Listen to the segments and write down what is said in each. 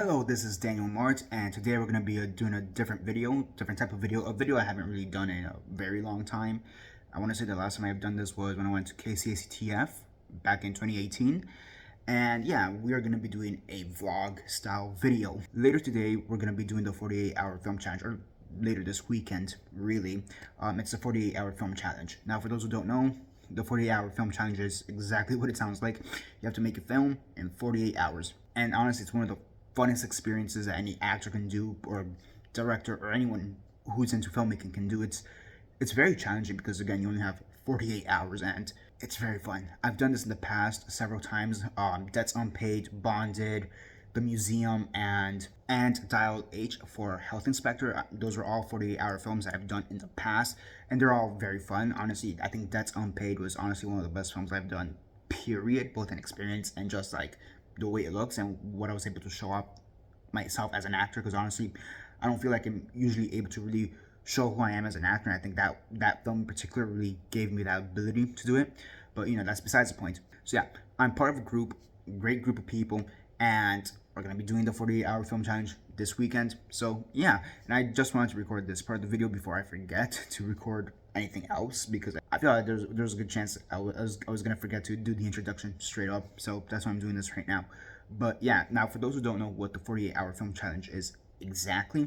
Hello, this is Daniel Mart, and today we're going to be doing a different type of video, a video I haven't really done in a very long time. I want to say the last time I've done this was when I went to KCACTF back in 2018. And yeah, we are going to be doing a vlog style video. Later today, we're going to be doing the 48-hour film challenge, or later this weekend, really. It's a 48-hour film challenge. Now, for those who don't know, the 48-hour film challenge is exactly what it sounds like. You have to make a film in 48 hours. And honestly, it's one of the funnest experiences that any actor can do, or director, or anyone who's into filmmaking can do. It's very challenging because, again, you only have 48 hours and it's very fun. I've done this in the past several times. Debts Unpaid, Bonded, The Museum, and Dial H for Health Inspector. Those are all 48-hour films that I've done in the past, and they're all very fun. Honestly, I think Debts Unpaid was honestly one of the best films I've done, period, both in experience and just like the way it looks and what I was able to show up myself as an actor, because honestly, I don't feel like I'm usually able to really show who I am as an actor, and I think that film in particular really gave me that ability to do it. But you know, that's besides the point. So yeah, I'm part of a great group of people, and we're going to be doing the 48-hour film challenge this weekend. So yeah, and I just wanted to record this part of the video before I forget to record anything else, because I feel like there's a good chance I was going to forget to do the introduction straight up. So that's why I'm doing this right now. But yeah, now for those who don't know what the 48-hour film challenge is exactly,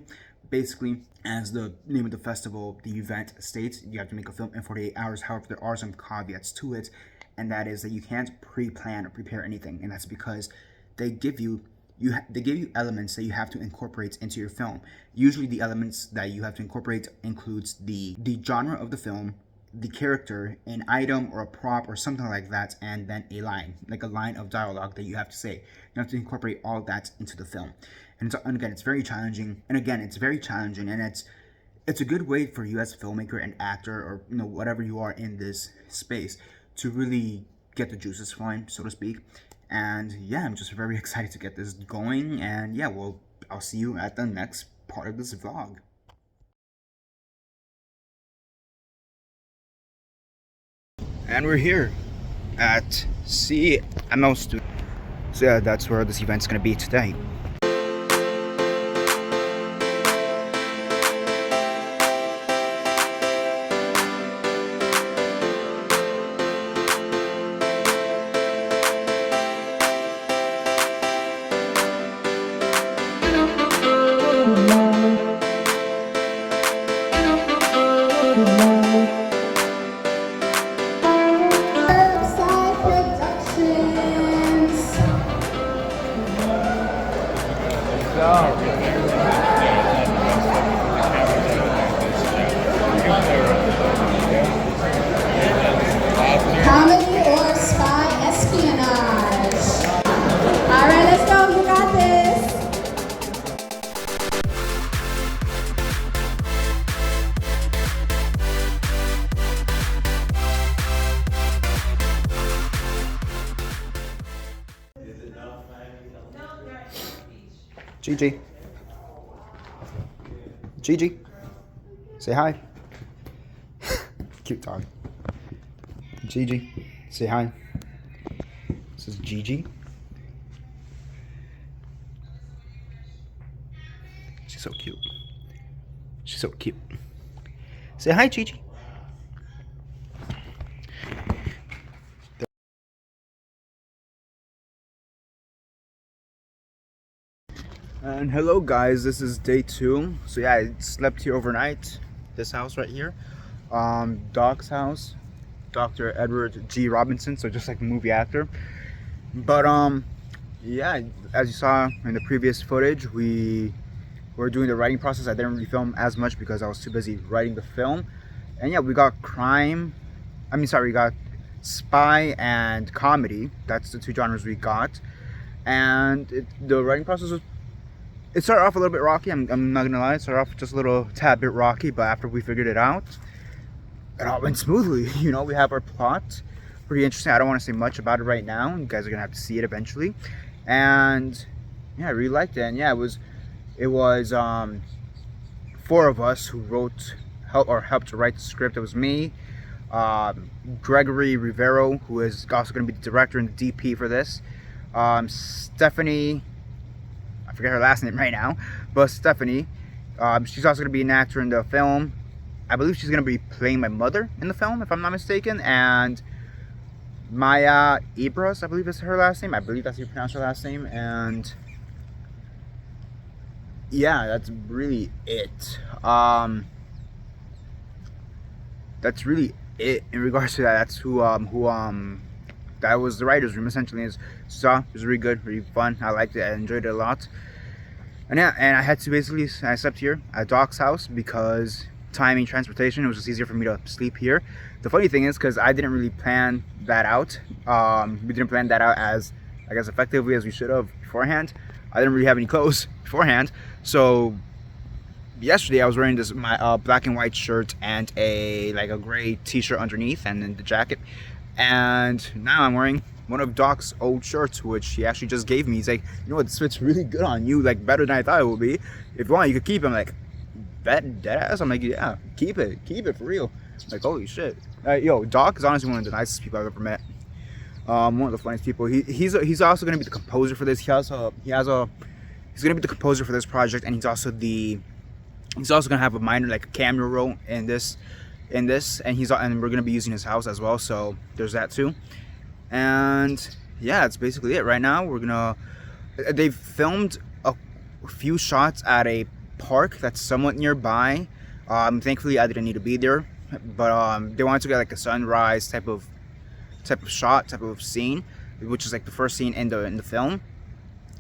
basically, as the name of the festival, the event states, you have to make a film in 48 hours. However, there are some caveats to it, and that is that you can't pre-plan or prepare anything, and that's because they give you elements that you have to incorporate into your film. Usually the elements that you have to incorporate includes the genre of the film, the character, an item or a prop or something like that, and then a line, like a line of dialogue that you have to say. You have to incorporate all that into the film. And again, it's very challenging. And it's a good way for you as a filmmaker and actor, or you know, whatever you are in this space, to really get the juices flowing, so to speak. And yeah, I'm just very excited to get this going. And yeah, well, I'll see you at the next part of this vlog. And we're here at CMO Studio. So yeah, that's where this event's gonna be today. Comedy or spy espionage? All right, let's go. You got this. Gigi. Gigi. Say hi. Cute dog. Gigi. Say hi. This is Gigi. She's so cute. She's so cute. Say hi, Gigi. And hello guys, this is day 2. So yeah, I slept here overnight. This house right here. Doc's house. Dr. Edward G. Robinson, so just like a movie actor. But yeah, as you saw in the previous footage, we were doing the writing process. I didn't really film as much because I was too busy writing the film. And yeah, we got we got spy and comedy. That's the 2 genres we got. And the writing process was, it started off a little bit rocky. I'm not gonna lie, it started off just a little tad bit rocky, but after we figured it out, it all went smoothly. You know, we have our plot. Pretty interesting. I don't want to say much about it right now. You guys are gonna have to see it eventually. And yeah, I really liked it. And yeah, it was 4 of us who helped to write the script. It was me, Gregory Rivero, who is also going to be the director and the DP for this. Stephanie, I forget her last name right now, but Stephanie. She's also going to be an actor in the film. I believe she's going to be playing my mother in the film, if I'm not mistaken. And Maya Ibras, I believe is her last name. I believe that's how you pronounce her last name. And yeah, that's really it. That's really it in regards to that. That's who that was the writer's room essentially. It was really good, really fun. I liked it. I enjoyed it a lot. And yeah, and I had to basically, I slept here at Doc's house because timing, transportation, it was just easier for me to sleep here. The funny thing is, because I didn't really plan that out, we didn't plan that out as, I guess, effectively as we should have beforehand. I didn't really have any clothes beforehand, so yesterday I was wearing this my black and white shirt and a gray t-shirt underneath, and then the jacket, and now I'm wearing one of Doc's old shirts, which he actually just gave me. He's like, you know what, this fits really good on you, like better than I thought it would be. If you want, you could keep it. I'm like, that ass? I'm like, yeah, keep it for real. I'm like, holy shit. Yo, Doc is honestly one of the nicest people I've ever met. One of the funniest people. He's also gonna be the composer for this. He's gonna be the composer for this project, and he's also gonna have a minor, like a cameo role in this, and we're gonna be using his house as well. So there's that too. And yeah, that's basically it. Right now they've filmed a few shots at a park that's somewhat nearby. Thankfully I didn't need to be there, but they wanted to get like a sunrise type of shot, type of scene, which is like the first scene in the film.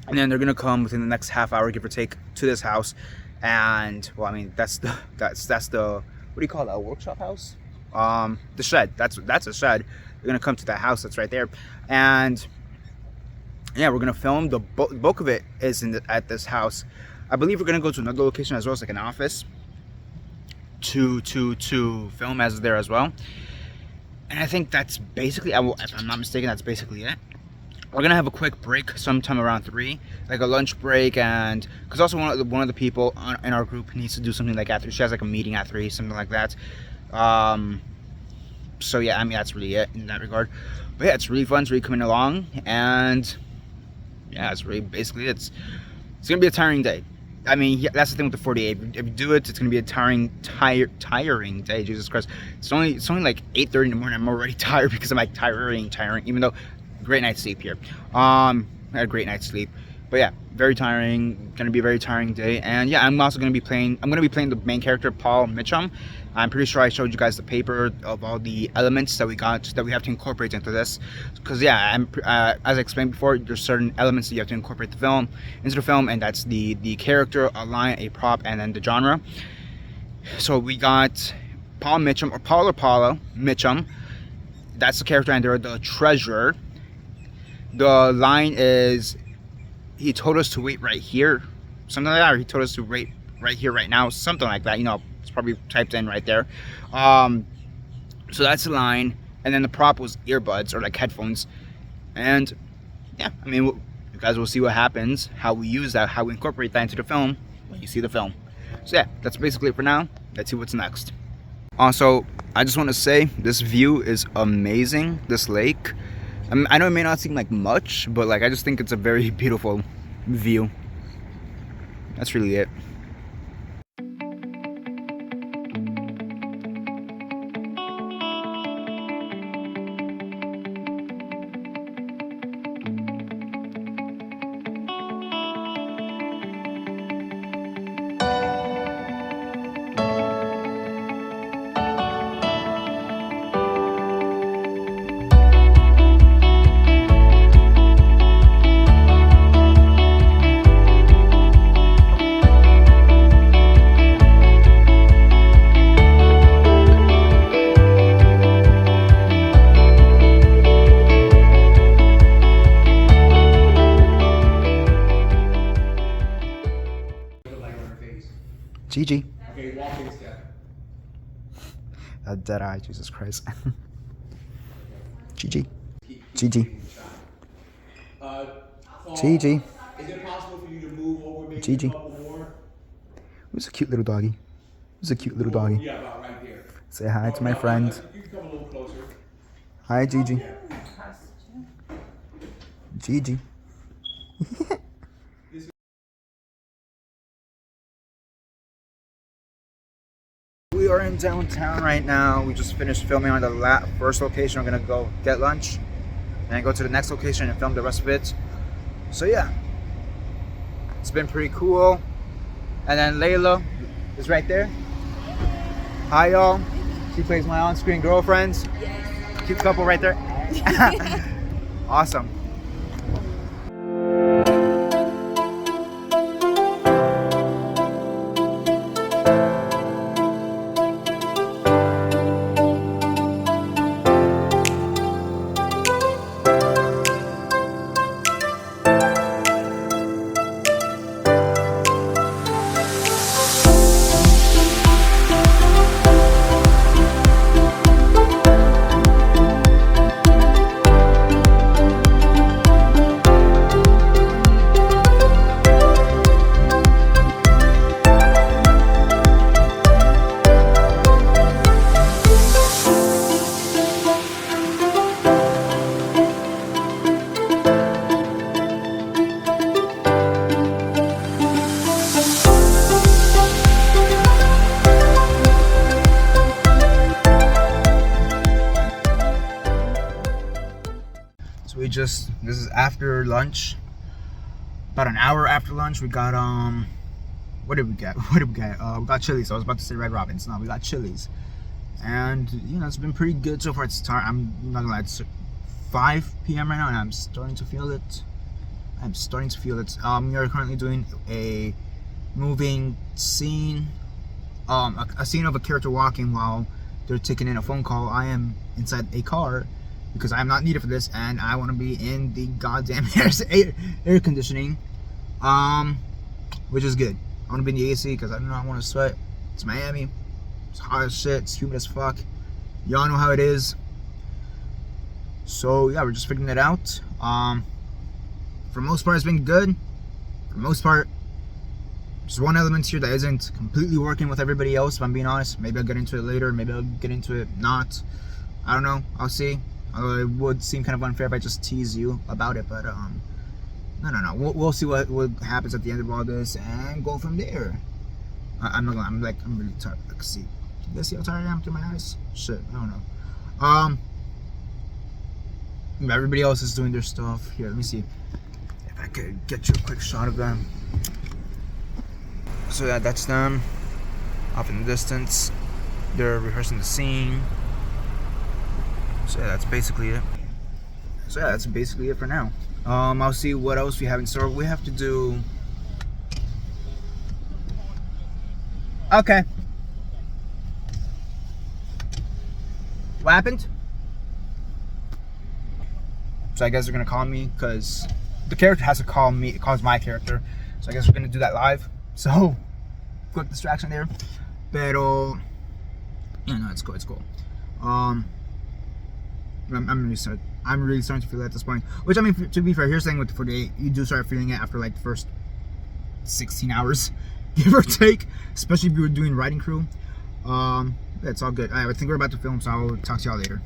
And then they're gonna come within the next half hour, give or take, to this house. And well, I mean, that's the what do you call that, a workshop house? The shed. That's a shed. They're gonna come to that house that's right there, and yeah, we're gonna film. The bulk of it is at this house. I believe we're gonna go to another location as well, as like an office, to film as there as well. And I think that's basically, if I'm not mistaken, that's basically it. We're gonna have a quick break sometime around 3, like a lunch break, and because also one of the people in our group needs to do something like at 3. She has like a meeting at 3, something like that. So yeah, I mean, that's really it in that regard. But yeah, it's really fun. It's really coming along, and yeah, it's really basically it's gonna be a tiring day. I mean, yeah, that's the thing with the 48. If you do it, it's gonna be a tiring day. Jesus Christ! It's only like 8:30 in the morning. I'm already tired because I'm like tiring. Even though great night's sleep here. I had a great night's sleep. But yeah, very tiring. Gonna be a very tiring day. And yeah, I'm also gonna be playing. I'm gonna be playing the main character, Paul Mitchum. I'm pretty sure I showed you guys the paper of all the elements that we have to incorporate into this. Because yeah, as I explained before, there's certain elements that you have to incorporate into the film, and that's the character, a line, a prop, and then the genre. So we got Paul Mitchum, or Paula Mitchum. That's the character, and they're the treasurer. The line is, he told us to wait right here, something like that, or he told us to wait right here, right now, something like that. You know, it's probably typed in right there. So that's the line, and then the prop was earbuds, or like headphones. And yeah, I mean, you guys will see what happens, how we use that, how we incorporate that into the film when you see the film. So yeah, that's basically it for now. Let's see what's next. Also, I just want to say, this view is amazing, this lake. I know it may not seem like much, but like, I just think it's a very beautiful view. That's really it. GG. Okay, walk in step. A dead eye, Jesus Christ. GG. GG. GG. Is it possible for you to move over maybe GG. a couple more? Who's a cute little doggy? Who's a cute little doggy? Yeah, about right there. Say hi to my friend. You can come a little closer. Hi, Gigi. Yeah. Gigi. are in downtown right now. We just finished filming on the first location. We're gonna go get lunch and go to the next location and film the rest of it. So yeah, it's been pretty cool. And then Layla is right there. Hi y'all. She plays my on-screen girlfriend. Cute couple right there. Awesome. So this is after lunch. About an hour after lunch, we got what did we get? We got Chili's. I was about to say Red Robin's. No, we got Chili's. And you know, it's been pretty good so far. I'm not gonna lie, it's 5 p.m. right now, and I'm starting to feel it. We are currently doing a moving scene, a scene of a character walking while they're taking in a phone call. I am inside a car because I am not needed for this, and I want to be in the goddamn air conditioning, which is good. I want to be in the AC because I do not want to sweat. It's Miami. It's hot as shit. It's humid as fuck. Y'all know how it is. So yeah, we're just figuring it out. For the most part, it's been good. For the most part, there's one element here that isn't completely working with everybody else, if I'm being honest. Maybe I'll get into it later. Maybe I'll get into it not. I don't know. I'll see. Although it would seem kind of unfair if I just tease you about it, but no. We'll see what happens at the end of all this and go from there. I'm not gonna. I'm really tired. Let's see. You guys see how tired I am through my eyes? Shit. I don't know. Everybody else is doing their stuff. Here, let me see if I could get you a quick shot of them. So yeah, that's them off in the distance. They're rehearsing the scene. So yeah, that's basically it for now. I'll see what else we have in store. We have to do. Okay. What happened? So I guess they're gonna call me because the character has to call me. It calls my character. So I guess we're gonna do that live. So quick distraction there. Pero yeah, no, it's cool. It's cool. I'm really starting to feel it at this point. Which, I mean, to be fair, here's the thing with the 48, you do start feeling it after like the first 16 hours, give or take. Especially if you were doing writing crew. It's all good. I think we're about to film, so I'll talk to y'all later.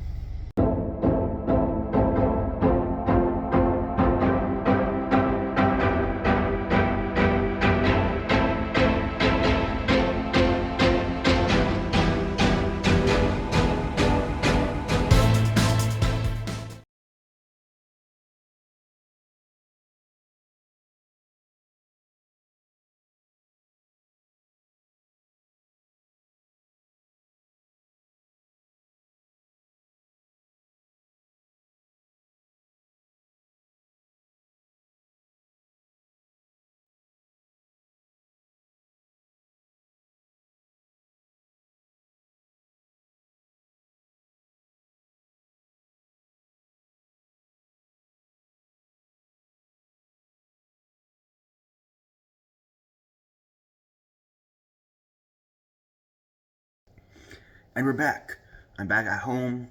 And we're back. I'm back at home.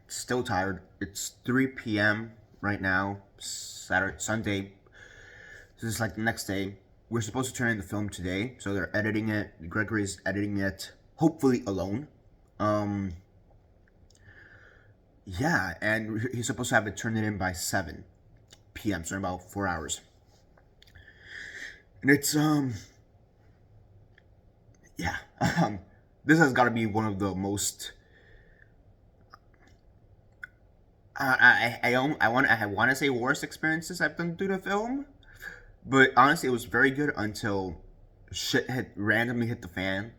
Still tired. It's 3 p.m. right now. Sunday. This is like the next day. We're supposed to turn in the film today, so they're editing it. Gregory's editing it, hopefully alone. Yeah, and he's supposed to have it turned in by 7 p.m., so in about 4 hours. And it's yeah. this has got to be one of the most. I want to say worst experiences I've done through the film, but honestly, it was very good until shit had randomly hit the fan,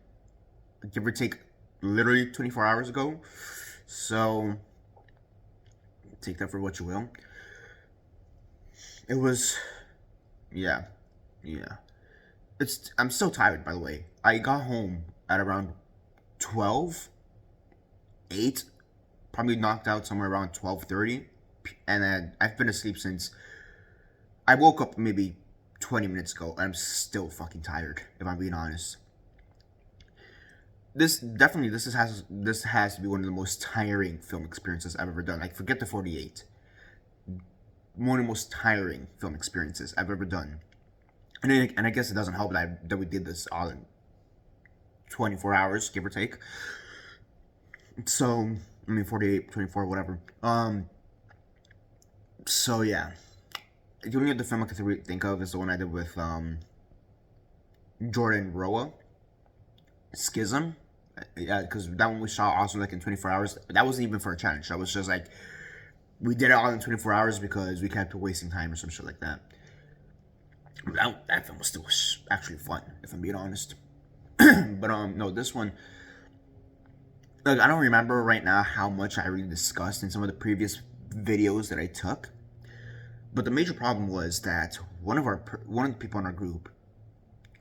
give or take, literally 24 hours ago. So take that for what you will. It was, yeah. I'm still tired, by the way. I got home at around 12, 8, probably knocked out somewhere around 12:30, and then I've been asleep since. I woke up maybe 20 minutes ago, and I'm still fucking tired, if I'm being honest. This has to be one of the most tiring film experiences I've ever done. Like, forget the 48. One of the most tiring film experiences I've ever done. And I guess it doesn't help that we did this all in 24 hours, give or take. So, I mean, 48, 24, whatever. So yeah. The only other film I can think of is the one I did with, Jordan Roa. Schism. Yeah, because that one we shot also like in 24 hours. That wasn't even for a challenge. That was just like, we did it all in 24 hours because we kept wasting time or some shit like that. That film was still actually fun, if I'm being honest. But no, this one, like, I don't remember right now how much I really discussed in some of the previous videos that I took. But the major problem was that one of the people in our group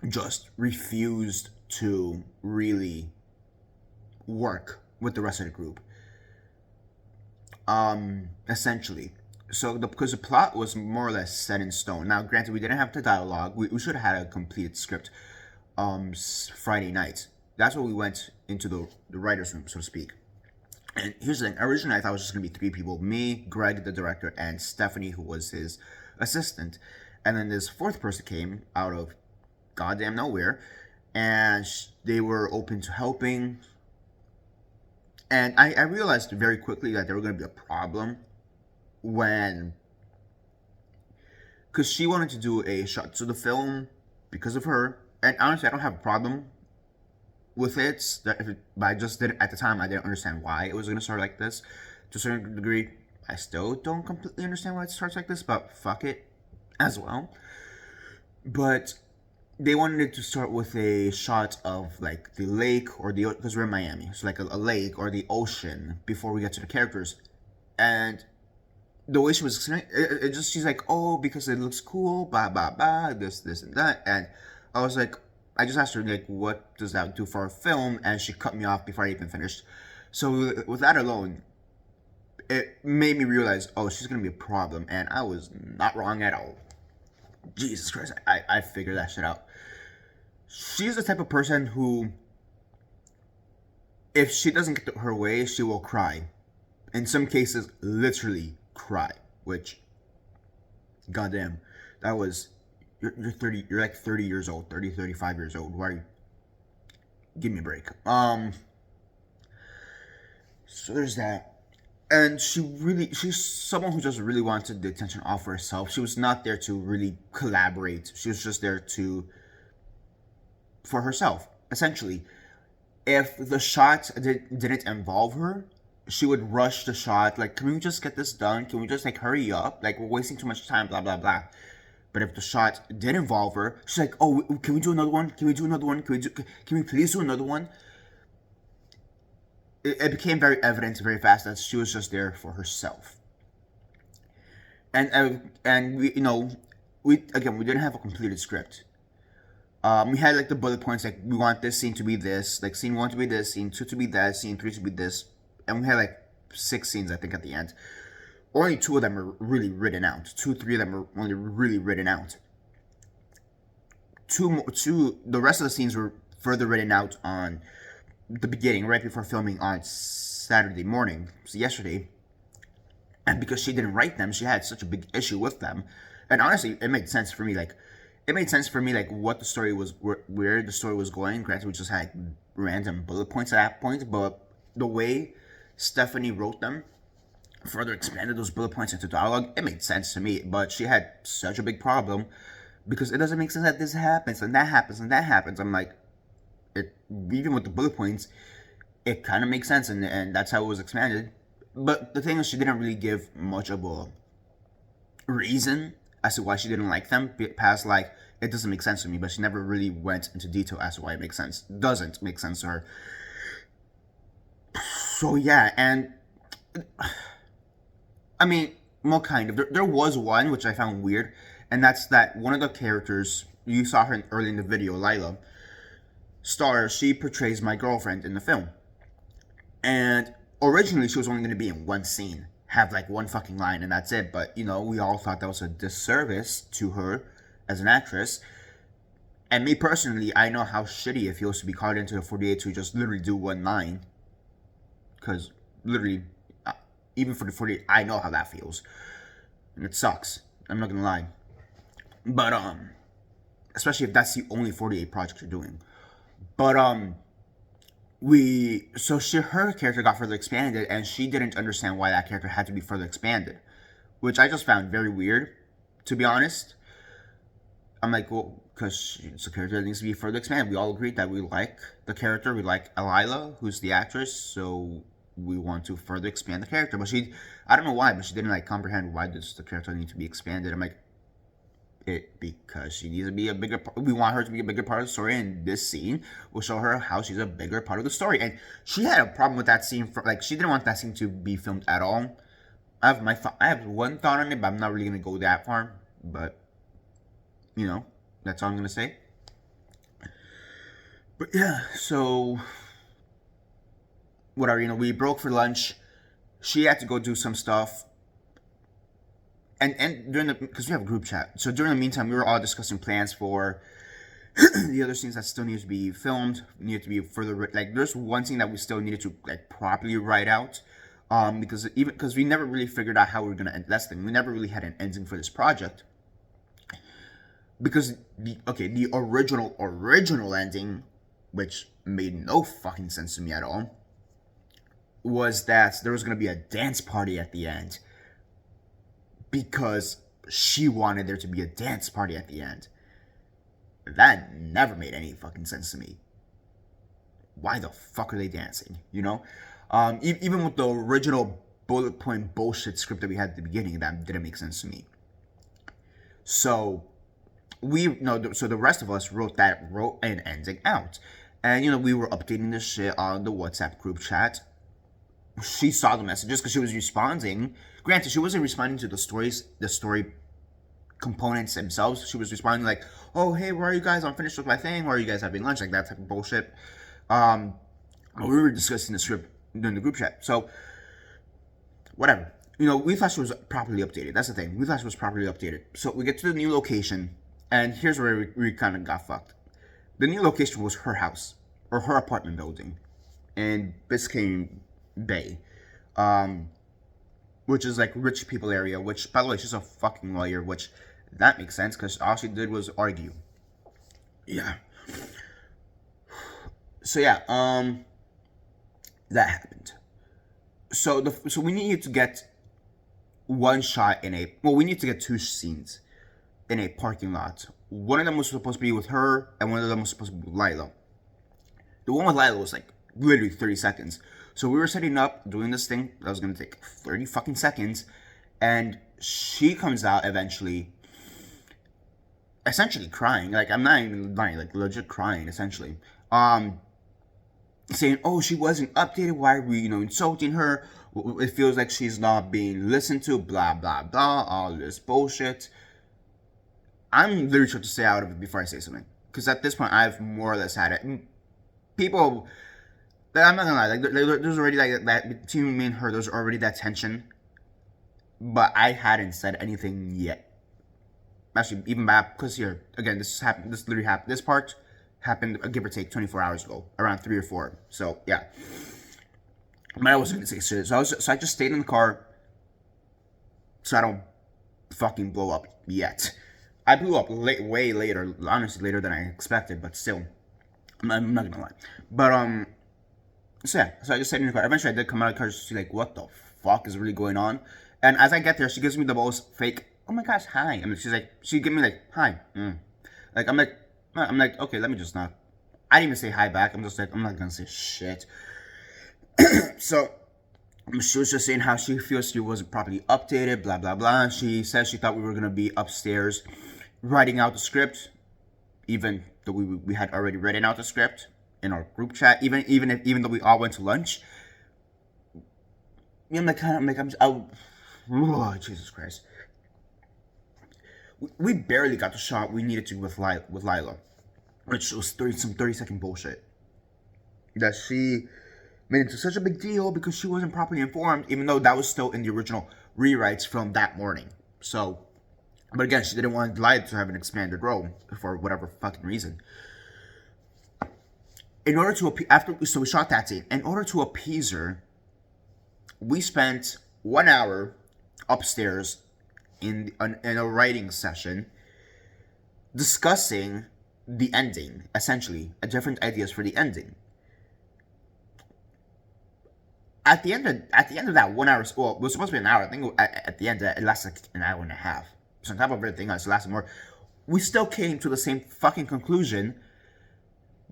just refused to really work with the rest of the group. Essentially. So, because the plot was more or less set in stone. Now, granted, we didn't have the dialogue. We should have had a completed script Friday night. That's when we went into the writer's room, so to speak. And here's the thing. Originally, I thought it was just going to be 3 people. Me, Greg, the director, and Stephanie, who was his assistant. And then this 4th person came out of goddamn nowhere. And they were open to helping. And I realized very quickly that there was going to be a problem when, because she wanted to do a shot to the film because of her, and honestly I don't have a problem with it, but I just didn't, at the time I didn't understand why it was going to start like this. To a certain degree, I still don't completely understand why it starts like this, but fuck it as well. But they wanted it to start with a shot of like the lake or the, because we're in Miami, so like a lake or the ocean before we get to the characters. And the way she was explaining it just, she's like, oh, because it looks cool, blah blah blah, this and that. And I was like, I just asked her, like, what does that do for a film? And she cut me off before I even finished. So with that alone, it made me realize, oh, she's gonna be a problem. And I was not wrong at all. Jesus Christ, I figured that shit out. She's the type of person who, if she doesn't get her way, she will cry. In some cases, literally cry. Which, goddamn, that was, you're 30, you're like 30 years old, 30, 35 years old. Why are you, give me a break. So there's that. And she's someone who just really wanted the attention off herself. She was not there to really collaborate. She was just there for herself, essentially. If the shot didn't involve her, she would rush the shot. Like, can we just get this done? Can we just, like, hurry up? Like, we're wasting too much time, blah, blah, blah. But if the shot did involve her, she's like, oh, can we do another one? Can we do another one? Can we please do another one? It became very evident very fast that she was just there for herself. And we, we didn't have a completed script. We had like the bullet points, like we want this scene to be this, like scene 1 to be this, scene 2 to be that, scene 3 to be this, and we had like 6 scenes I think at the end. Only 2 of them are really written out. 3 of them are only really written out. The rest of the scenes were further written out on the beginning, right before filming on Saturday morning, so yesterday. And because she didn't write them, she had such a big issue with them. And honestly, it made sense for me. Like, what the story was, where the story was going. Granted, we just had random bullet points at that point, but the way Stephanie wrote them further expanded those bullet points into dialogue. It made sense to me, but she had such a big problem because it doesn't make sense that this happens and that happens and that happens. I'm like, it, even with the bullet points, it kind of makes sense, and that's how it was expanded. But the thing is, she didn't really give much of a reason as to why she didn't like them, past like, it doesn't make sense to me, but she never really went into detail as to why it makes sense. Doesn't make sense to her. So yeah, and I mean, well, kind of. There was one which I found weird, and that's that one of the characters, you saw her early in the video, Lila, she portrays my girlfriend in the film. And originally she was only going to be in one scene, have like one fucking line, and that's it. But, you know, we all thought that was a disservice to her as an actress. And me personally, I know how shitty it feels to be called into the 48 to just literally do one line. Because literally, even for the 48, I know how that feels. And it sucks. I'm not gonna lie. But, especially if that's the only 48 project you're doing. But, her character got further expanded, and she didn't understand why that character had to be further expanded, which I just found very weird, to be honest. I'm like, well, because it's a character that needs to be further expanded. We all agreed that we like the character, we like Lila, who's the actress, so we want to further expand the character. But I don't know why, but she didn't like comprehend why does the character need to be expanded. I'm like, because she needs to be a bigger part. We want her to be a bigger part of the story, and this scene will show her how she's a bigger part of the story. And she had a problem with that scene. She didn't want that scene to be filmed at all. I have one thought on it, but I'm not really gonna go that far. But you know, that's all I'm gonna say. But yeah, so whatever. You know, we broke for lunch. She had to go do some stuff. And during because we have a group chat, so during the meantime, we were all discussing plans for the other scenes that still need to be filmed, needed to be further. Like, there's one scene that we still needed to like properly write out, because we never really figured out how we were gonna end. That's the thing. We never really had an ending for this project, because the original ending, which made no fucking sense to me at all, was that there was gonna be a dance party at the end. Because she wanted there to be a dance party at the end. That never made any fucking sense to me. Why the fuck are they dancing? You know? Even with the original bullet point bullshit script that we had at the beginning, that didn't make sense to me. So, the rest of us wrote an ending out. And, you know, we were updating this shit on the WhatsApp group chat. She saw the messages because she was responding. Granted, she wasn't responding to the story components themselves. She was responding like, "Oh, hey, where are you guys? I'm finished with my thing. Where are you guys having lunch?" Like that type of bullshit. We were discussing the script during the group chat. So, whatever. You know, we thought she was properly updated. That's the thing. We thought she was properly updated. So we get to the new location, and here's where we kind of got fucked. The new location was her house or her apartment building in Biscayne Bay, which is like rich people area, which, by the way, she's a fucking lawyer, which that makes sense because all she did was argue. Yeah. So yeah, that happened. So we needed to get one shot we need to get two scenes in a parking lot. One of them was supposed to be with her, and one of them was supposed to be with Lila. The one with Lila was like literally 30 seconds. So we were setting up, doing this thing that was going to take 30 fucking seconds, and she comes out eventually, essentially crying. Like, I'm not even lying, like legit crying, essentially. Saying, "Oh, she wasn't updated. Why are we, insulting her? It feels like she's not being listened to, blah, blah, blah, all this bullshit." I'm literally trying to stay out of it before I say something. Because at this point, I've more or less had it. People, I'm not gonna lie, like, there's already like that, between me and her, there's already that tension. But I hadn't said anything yet. Actually, even back, because here, again, this literally happened, this part happened, give or take, 24 hours ago, around 3 or 4. So, yeah. But I wasn't gonna say shit. So I just stayed in the car, so I don't fucking blow up yet. I blew up way later, honestly, later than I expected, but still, I'm not gonna lie. But, so yeah, so I just stayed in the car. Eventually, I did come out of the car, she's like, "What the fuck is really going on?" And as I get there, she gives me the most fake, "Oh my gosh, hi." I mean, she give me like, "Hi." Like, I'm like, okay, let me just not. I didn't even say hi back. I'm just like, I'm not gonna say shit. So she was just saying how she feels she wasn't properly updated, blah blah blah. She said she thought we were gonna be upstairs writing out the script, even though we had already written out the script in our group chat. Even though we all went to lunch. Oh, Jesus Christ. We barely got the shot we needed to with Lila, which was 30-second bullshit that she made into such a big deal because she wasn't properly informed, even though that was still in the original rewrites from that morning. So, but again, she didn't want Lila to have an expanded role for whatever fucking reason. In order to so we shot that scene. In order to appease her, we spent 1 hour upstairs in a writing session discussing the ending, essentially, different ideas for the ending. At the end of that 1 hour, well, it was supposed to be an hour. I think at the end it lasted like an hour and a half. So on top of everything else, it lasted more. We still came to the same fucking conclusion.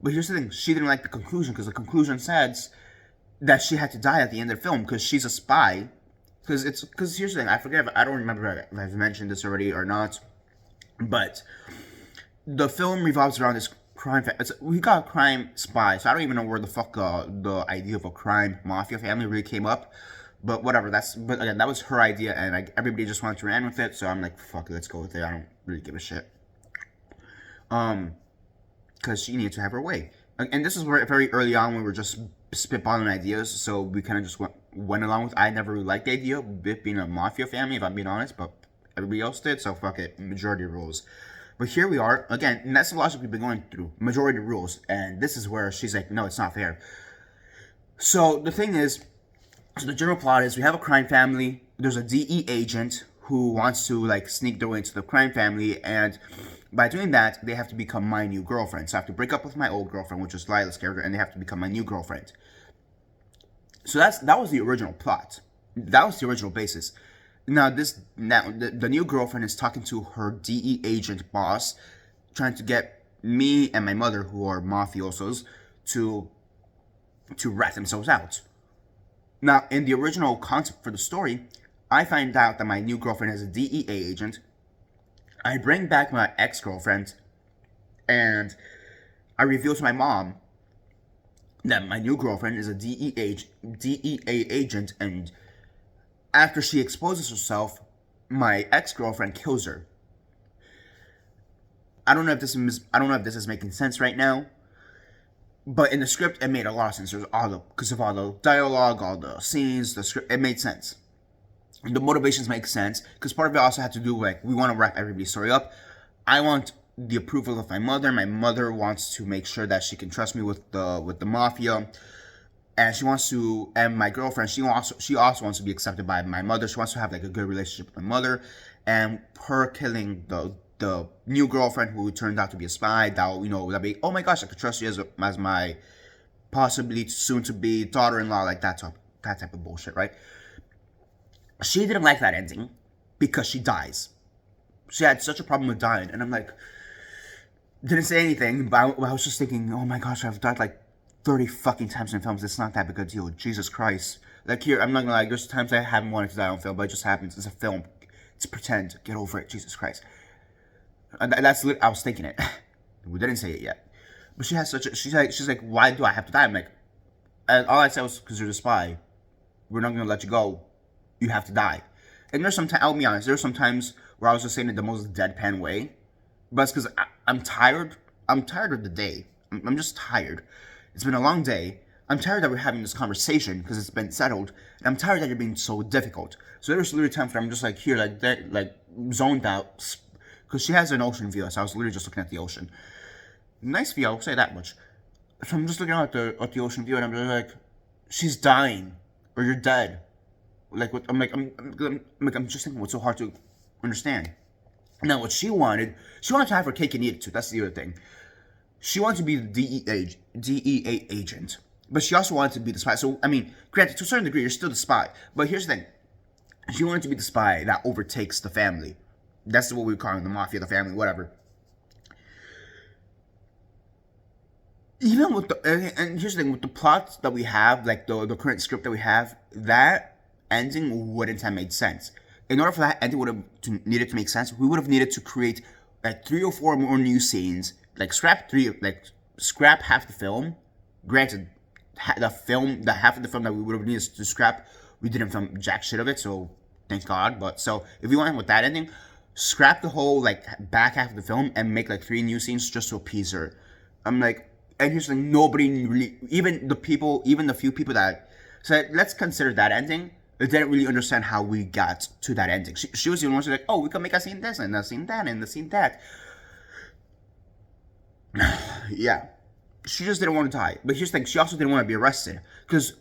But here's the thing: she didn't like the conclusion because the conclusion says that she had to die at the end of the film because she's a spy. Because here's the thing: I don't remember if I've mentioned this already or not. But the film revolves around this crime. We got a crime spy, so I don't even know where the fuck the idea of a crime mafia family really came up. But whatever. But again, that was her idea, and everybody just wanted to run with it. So I'm like, fuck it, let's go with it. I don't really give a shit. Because she needed to have her way. And this is where very early on we were just spitballing ideas, so we kind of just went along with. I never really liked the idea of it being a mafia family, if I'm being honest, but everybody else did, so fuck it, majority rules. But here we are again, and that's the logic we've been going through, majority rules, and this is where she's like, no, it's not fair. So the thing is, so the general plot is we have a crime family. There's a DE agent who wants to like sneak their way into the crime family, and by doing that, they have to become my new girlfriend. So I have to break up with my old girlfriend, which is Lila's character, and they have to become my new girlfriend. So that was the original plot. That was the original basis. Now the new girlfriend is talking to her DE agent boss, trying to get me and my mother, who are mafiosos, to rat themselves out. Now, in the original concept for the story, I find out that my new girlfriend is a DEA agent. I bring back my ex-girlfriend, and I reveal to my mom that my new girlfriend is a DEA agent, and after she exposes herself, my ex-girlfriend kills her. I don't know if this is making sense right now, but in the script it made a lot of sense. Because of all the dialogue, all the scenes, the script, it made sense. The motivations make sense because part of it also had to do with, like, we want to wrap everybody's story up. I want the approval of my mother. My mother wants to make sure that she can trust me with the mafia, and she wants to. And my girlfriend, she also wants to be accepted by my mother. She wants to have like a good relationship with my mother, and her killing the new girlfriend who turned out to be a spy. That'd be, oh my gosh, I could trust you as my possibly soon to be daughter-in-law, like that type of bullshit, right? She didn't like that ending because she dies. She had such a problem with dying, and I'm like, didn't say anything, but I was just thinking, oh my gosh, I've died like 30 fucking times in films. It's not that big a deal. Jesus Christ. Like here, I'm not gonna lie, there's times I haven't wanted to die on film, but it just happens. It's a film. It's pretend. Get over it. Jesus Christ. And I was thinking it. We didn't say it yet. But she has she's like, why do I have to die? I'm like, and all I said was, because you're the spy. We're not gonna let you go. You have to die. And there's sometimes, I'll be honest, there's some times where I was just saying it the most deadpan way. But it's because I'm tired. I'm tired of the day. I'm just tired. It's been a long day. I'm tired that we're having this conversation because it's been settled. And I'm tired that you're being so difficult. So there's literally times where I'm just like here, like zoned out. Because she has an ocean view, so I was literally just looking at the ocean. Nice view, I'll say that much. So I'm just looking out at the ocean view, and I'm just like, she's dying, or you're dead. Like, what, I'm just thinking, what's so hard to understand? Now, what she wanted to have her cake and eat it too. That's the other thing. She wanted to be the DEA agent, but she also wanted to be the spy. So, I mean, granted, to a certain degree, you're still the spy. But here's the thing. She wanted to be the spy that overtakes the family. That's what we call it, the mafia, the family, whatever. even with the and here's the thing, with the plots that we have, like the current script that we have, that ending wouldn't have made sense. In order for that ending would have needed to make sense, we would have needed to create like 3 or 4 more new scenes, like scrap half the film. Granted, the half of the film that we would have needed to scrap, we didn't film jack shit of it, so thank God. But so if you went with that ending, scrap the whole like back half of the film and make like 3 new scenes just to appease her. I'm like, and here's like nobody really, even the few people that said let's consider that ending, they didn't really understand how we got to that ending. She was the only one who's like, oh, we can make a scene this and a scene that and a scene that. Yeah, she just didn't want to die. But here's the thing, she also didn't want to be arrested because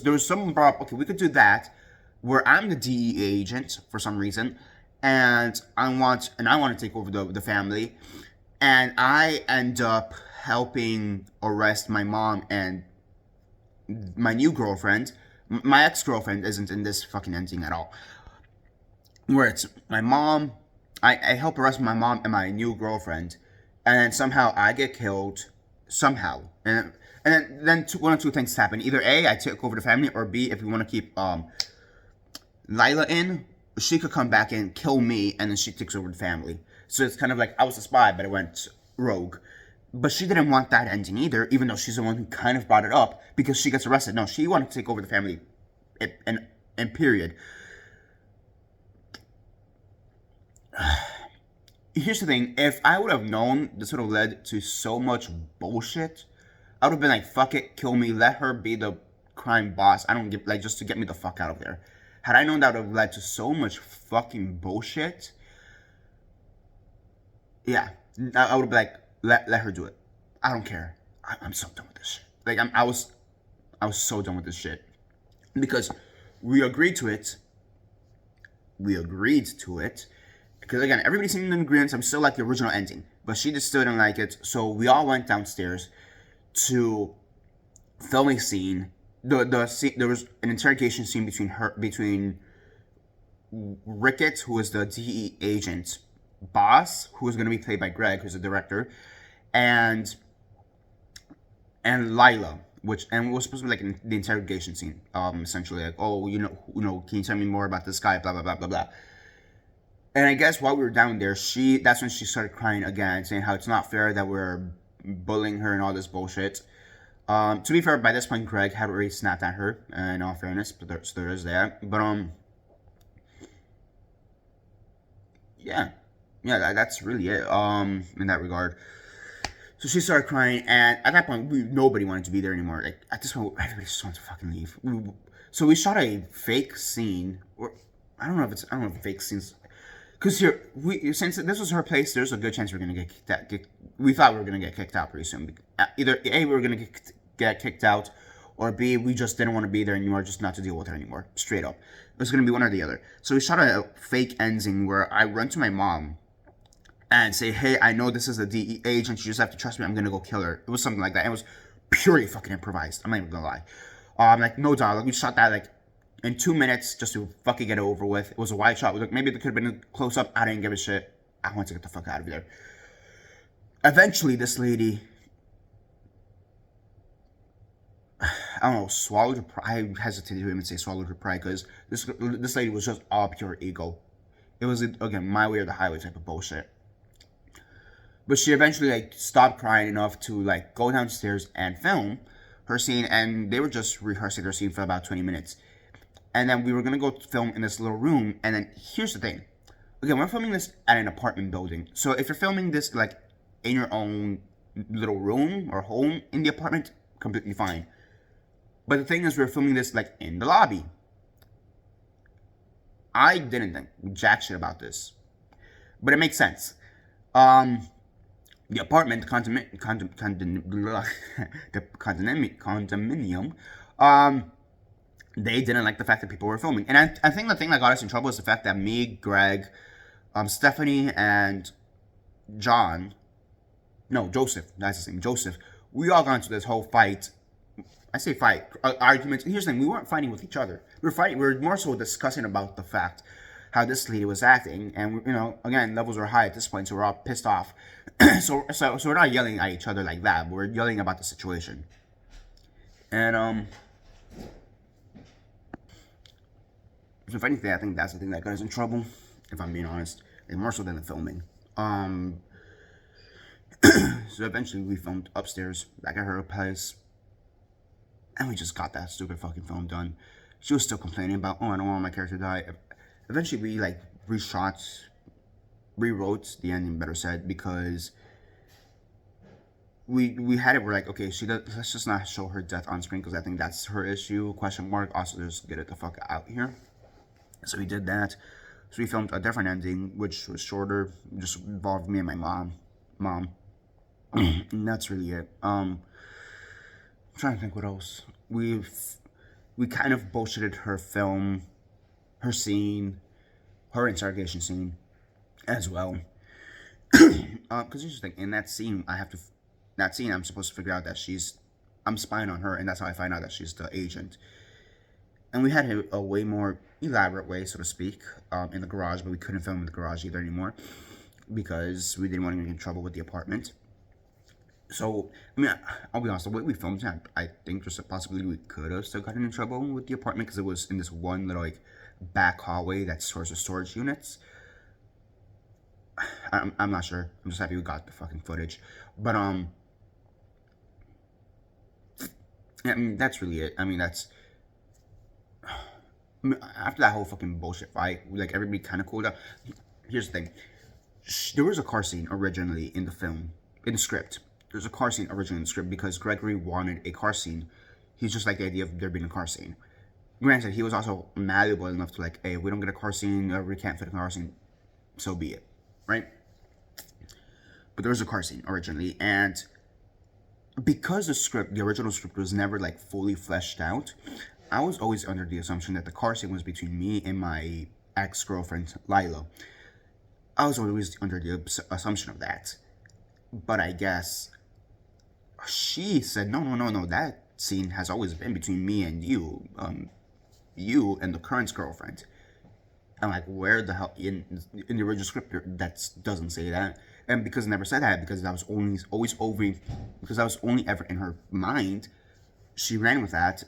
there was someone brought up, okay, we could do that where I'm the DEA agent for some reason, and I want to take over the family, and I end up helping arrest my mom and my new girlfriend. My ex-girlfriend isn't in this fucking ending at all. Where it's my mom, I help arrest my mom and my new girlfriend, and then somehow I get killed, somehow. And then one of two things happen. Either A, I take over the family, or B, if we want to keep Lila in, she could come back and kill me, and then she takes over the family. So it's kind of like I was a spy, but I went rogue. But she didn't want that ending either, even though she's the one who kind of brought it up, because she gets arrested. No, she wanted to take over the family, and period. Here's the thing, if I would have known this would have led to so much bullshit, I would have been like, fuck it, kill me, let her be the crime boss. I don't give, like, just to get me the fuck out of there. Had I known that would have led to so much fucking bullshit, yeah, I would have been like, let her do it. I don't care. I'm so done with this shit. Like, I was so done with this shit. Because we agreed to it. Because again, everybody seemed in agreement. I'm still like the original ending. But she just still didn't like it. So we all went downstairs to film a scene. There was an interrogation scene between Ricketts, who was the DE agent boss, who was going to be played by Greg, who's the director, and Lila, which was supposed to be like the interrogation scene, essentially like, oh, you know, can you tell me more about this guy, blah blah blah blah blah. And I guess while we were down there, that's when she started crying again, saying how it's not fair that we're bullying her and all this bullshit. To be fair, by this point, Greg had already snapped at her, in all fairness, but there is that. But yeah, that's really it. In that regard. So she started crying, and at that point, nobody wanted to be there anymore. Like, at this point, everybody just wanted to fucking leave. So we shot a fake scene, or I don't know if fake scenes, because since this was her place, there's a good chance we're gonna get kicked out. We thought we were gonna get kicked out pretty soon. Either A, we were gonna get kicked out, or B, we just didn't want to be there anymore, just not to deal with her anymore. Straight up, it was gonna be one or the other. So we shot a fake ending where I run to my mom and say, hey, I know this is a DE agent, you just have to trust me, I'm gonna go kill her. It was something like that. It was purely fucking improvised. I'm not even gonna lie. Like, no dialogue. We shot that like in 2 minutes just to fucking get it over with. It was a wide shot. Like, maybe it could have been a close up. I didn't give a shit. I wanted to get the fuck out of there. Eventually, this lady, I don't know, swallowed her pride. I hesitate to even say swallowed her pride, because this lady was just all pure ego. It was, again, my way or the highway type of bullshit. But she eventually like stopped crying enough to like go downstairs and film her scene, and they were just rehearsing their scene for about 20 minutes. And then we were gonna go film in this little room, and then here's the thing. Again, we're filming this at an apartment building. So if you're filming this like in your own little room or home in the apartment, completely fine. But the thing is, we're filming this like in the lobby. I didn't think jack shit about this, but it makes sense. The apartment, the condominium, they didn't like the fact that people were filming. And I think the thing that got us in trouble is the fact that me, Greg, Stephanie, and Joseph, that's his name, Joseph, we all got into this whole fight. I say fight, arguments. Here's the thing, we weren't fighting with each other. We were more so discussing about the fact how this lady was acting. And, again, levels were high at this point, so we're all pissed off. So we're not yelling at each other like that. We're yelling about the situation. And so if anything, I think that's the thing that got us in trouble, if I'm being honest, and more so than the filming. So eventually we filmed upstairs, back at her place, and we just got that stupid fucking film done. She was still complaining about, oh, I don't want my character to die. Eventually we like rewrote the ending, better said, because we had it, we're like, okay, let's just not show her death on screen, because I think that's her issue, question mark. Also, just get it the fuck out here. So we did that. So we filmed a different ending, which was shorter, just involved me and my mom. And that's really it. I'm trying to think what else. We kind of bullshitted her film, her scene, her interrogation scene as well. Because here's the thing, in that scene, I'm supposed to figure out that I'm spying on her, and that's how I find out that she's the agent. And we had a way more elaborate way, so to speak, in the garage, but we couldn't film in the garage either anymore, because we didn't want to get in trouble with the apartment. So, I mean, I'll be honest, the way we filmed it, I think there's a possibility we could have still gotten in trouble with the apartment, because it was in this one little, like, back hallway that stores the storage units. I'm not sure. I'm just happy we got the fucking footage. But, yeah, I mean, that's really it. I mean, after that whole fucking bullshit fight, like, everybody kind of cooled out. Here's the thing. There was a car scene originally in the film, in the script. There's a car scene originally in the script because Gregory wanted a car scene. He's just like the idea of there being a car scene. Granted, he was also malleable enough to like, hey, if we don't get a car scene, or we can't fit a car scene, so be it, right? But there was a car scene originally, and because the original script was never like fully fleshed out, I was always under the assumption that the car scene was between me and my ex-girlfriend, Lila. I was always under the assumption of that. But I guess she said, no, that scene has always been between me and you, you and the current girlfriend. I'm like, where the hell, in the original script, that doesn't say that. And because it never said that, because that was only ever in her mind, she ran with that,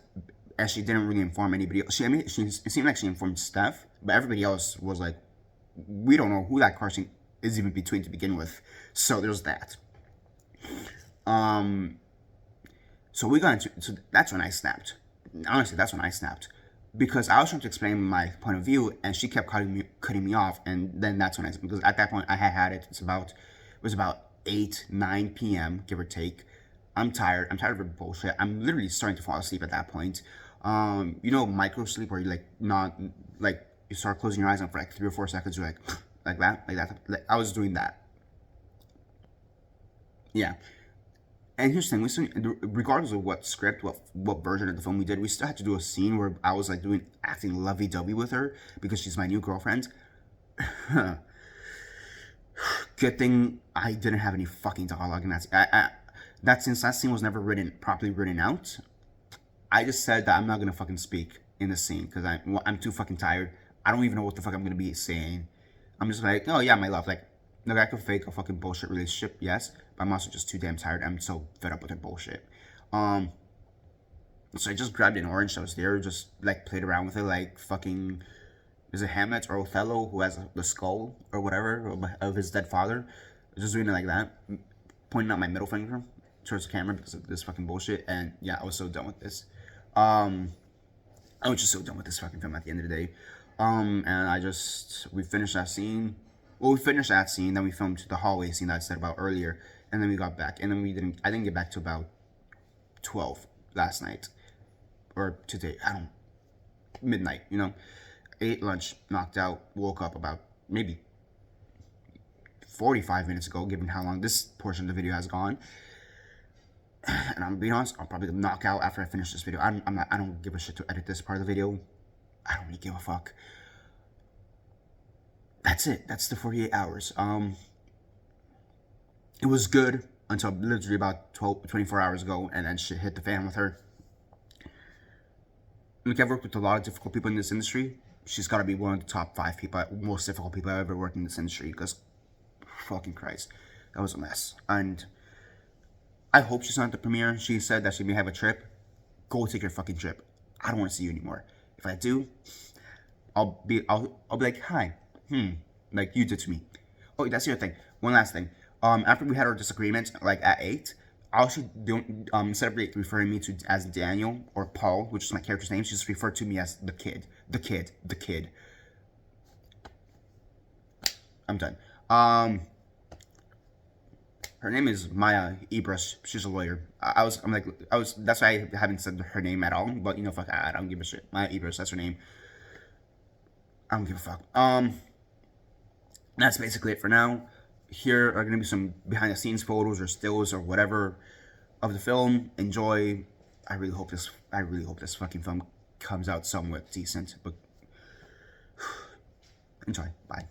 and she didn't really inform anybody else. It seemed like she informed Steph, but everybody else was like, we don't know who that car scene is even between to begin with. So there's that. So we got into, so that's when I snapped. Honestly, that's when I snapped. Because I was trying to explain my point of view, and she kept cutting me off, and then that's when because at that point I had it. It was about 9 p.m., give or take. I'm tired of her bullshit. I'm literally starting to fall asleep at that point. You know, micro sleep, where you you start closing your eyes, and for like 3 or 4 seconds you're like that. Like, I was doing that. Yeah. And here's the thing, regardless of what script, what version of the film we did, we still had to do a scene where I was like acting lovey-dovey with her because she's my new girlfriend. Good thing I didn't have any fucking dialogue in that since that scene was never properly written out. I just said that I'm not gonna fucking speak in the scene because I'm too fucking tired. I don't even know what the fuck I'm gonna be saying. I'm just like, oh yeah, my love, like, look, I could fake a fucking bullshit relationship, yes, but I'm also just too damn tired. I'm so fed up with her bullshit. So I just grabbed an orange that was there, just like played around with it, like fucking, is it Hamlet or Othello who has the skull or whatever of his dead father? Just doing it like that, pointing out my middle finger towards the camera because of this fucking bullshit. And yeah, I was so done with this. I was just so done with this fucking film at the end of the day. And we finished that scene. Well, we finished that scene, then we filmed the hallway scene that I said about earlier, and then we got back, and then I didn't get back to about 12 last night, or today, midnight, you know. Ate lunch, knocked out, woke up about maybe 45 minutes ago, given how long this portion of the video has gone. And I'm being honest, I'll probably knock out after I finish this video. I don't give a shit to edit this part of the video. I don't really give a fuck. That's it. That's the 48 hours. It was good until literally about 24 hours ago, and then shit hit the fan with her. Look, I've worked with a lot of difficult people in this industry. She's got to be one of the top 5 people, most difficult people I've ever worked in this industry, because fucking Christ. That was a mess. And I hope she's not at the premiere. She said that she may have a trip. Go take your fucking trip. I don't want to see you anymore. If I do, I'll be like, hi. Like you did to me. Oh, that's the other thing. One last thing. After we had our disagreement, like at 8, I actually don't instead of referring me to as Daniel or Paul, which is my character's name, she just referred to me as the kid. The kid. I'm done. Her name is Maya Ibras. She's a lawyer. That's why I haven't said her name at all. But you know, fuck, I don't give a shit. Maya Ibras, that's her name. I don't give a fuck. That's basically it for now. Here are gonna be some behind the scenes photos or stills or whatever of the film. Enjoy. I really hope this fucking film comes out somewhat decent. But enjoy. Bye.